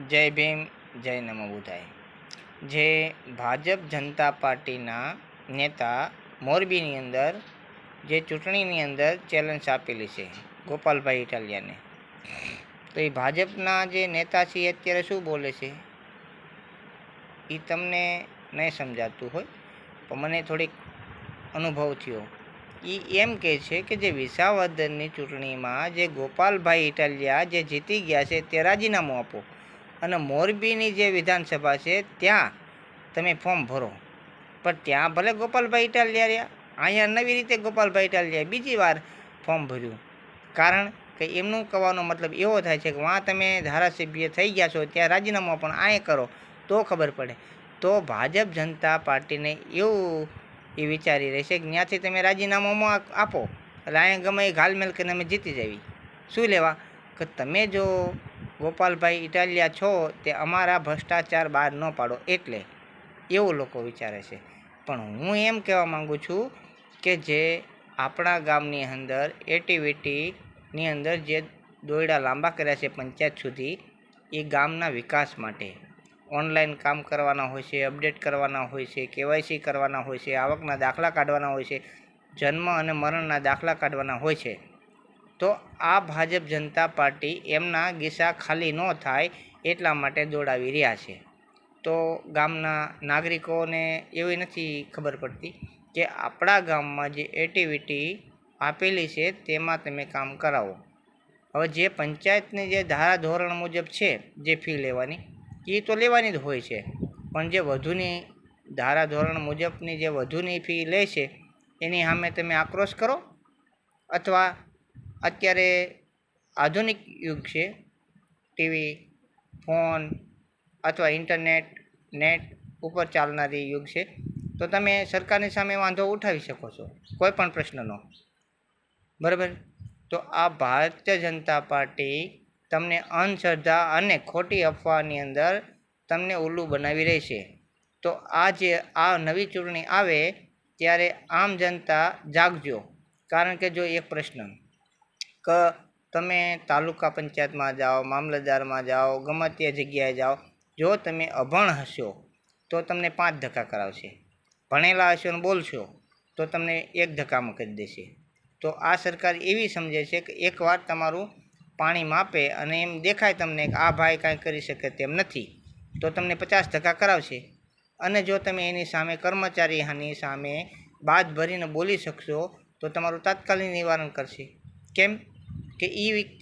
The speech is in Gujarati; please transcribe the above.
જય ભીમ, જય નમો બુધાય. જે ભાજપ જનતા પાર્ટીના નેતા મોરબીની અંદર જે ચૂંટણીની અંદર ચેલેન્જ આપેલી છે ગોપાલભાઈ ઇટાલિયાને, તો એ ભાજપના જે નેતા છે એ અત્યારે શું બોલે છે એ તમને નહીં સમજાતું હોય, પણ મને થોડીક અનુભવ થયો. એ એમ કહે છે કે જે વિસાવદરની ચૂંટણીમાં જે ગોપાલભાઈ ઇટાલિયા જે જીતી ગયા છે તે રાજીનામું આપો અને મોરબીની જે વિધાનસભા છે ત્યાં તમે ફોર્મ ભરો. પણ ત્યાં ભલે ગોપાલભાઈ ઇટાલિયા રહ્યા, અહીંયા નવી રીતે ગોપાલભાઈ ઇટાલિયાએ બીજી વાર ફોર્મ ભર્યું. કારણ કે એમનું કહેવાનો મતલબ એવો થાય છે કે વાં તમે ધારાસભ્ય થઈ ગયા છો ત્યાં રાજીનામું પણ અહીંયા કરો તો ખબર પડે. તો ભાજપ જનતા પાર્ટીને એવું એ વિચારી રહેશે કે ત્યાંથી તમે રાજીનામું આપો એટલે અહીંયા ગમે એ ઘાલમેલ કરીને અમે જીતી જવી. શું લેવા કે તમે જો ગોપાલભાઈ ઇટાલિયા છો તે અમારા ભ્રષ્ટાચાર બહાર ન પાડો, એટલે એવું લોકો વિચારે છે. પણ હું એમ કહેવા માગું છું કે જે આપણા ગામની અંદર એક્ટિવિટીની અંદર જે દોયડા લાંબા કર્યા છે પંચાયત સુધી, એ ગામના વિકાસ માટે ઓનલાઈન કામ કરવાના હોય છે, અપડેટ કરવાના હોય છે, કેવાયસી કરવાના હોય છે, આવકના દાખલા કાઢવાના હોય છે, જન્મ અને મરણના દાખલા કાઢવાના હોય છે. તો આ ભાજપ જનતા પાર્ટી એમના ગીસા ખાલી ન થાય એટલા માટે દોડાવી રહ્યા છે. તો ગામના નાગરિકોને એવી નથી ખબર પડતી કે આપણા ગામમાં જે એક્ટિવિટી આપેલી છે તેમાં તમે કામ કરાવો. હવે જે પંચાયતની જે ધારાધોરણ મુજબ છે જે ફી લેવાની એ તો લેવાની જ હોય છે, પણ જે વધુની ધારાધોરણ મુજબની જે વધુની ફી લે છે એની સામે તમે આક્રોશ કરો, અથવા અત્યારે આધુનિક યુગ છે, ટીવી, ફોન અથવા નેટ ઉપર ચાલનારી યુગ છે, તો તમે સરકારની સામે વાંધો ઉઠાવી શકો છો કોઈ પણ પ્રશ્નનો. બરાબર? તો આ ભારતીય જનતા પાર્ટી તમને અંધશ્રદ્ધા અને ખોટી અફવાની અંદર તમને ઉલ્લું બનાવી રહેશે. તો આ નવી ચૂંટણી આવે ત્યારે આમ જનતા જાગજો. કારણ કે જો એક પ્રશ્ન કે તમે તાલુકા પંચાયતમાં જાઓ, મામલતદારમાં જાઓ, ગમે તે જગ્યાએ જાઓ, જો તમે અભણ હશો તો તમને 5 ધક્કા કરાવશે. ભણેલા હશો ને બોલશો તો તમને 1 ધક્કામાં કરી દેશે. તો આ સરકાર એવી સમજે છે કે એકવાર તમારું પાણી માપે અને એમ દેખાય તમને કે આ ભાઈ કાંઈ કરી શકે તેમ નથી, તો તમને 50 ધક્કા કરાવશે. અને જો તમે એની સામે કર્મચારીની સામે બાદ ભરીને બોલી શકશો તો તમારું તાત્કાલિક નિવારણ કરશે. કેમ કે એ વ્યક્તિ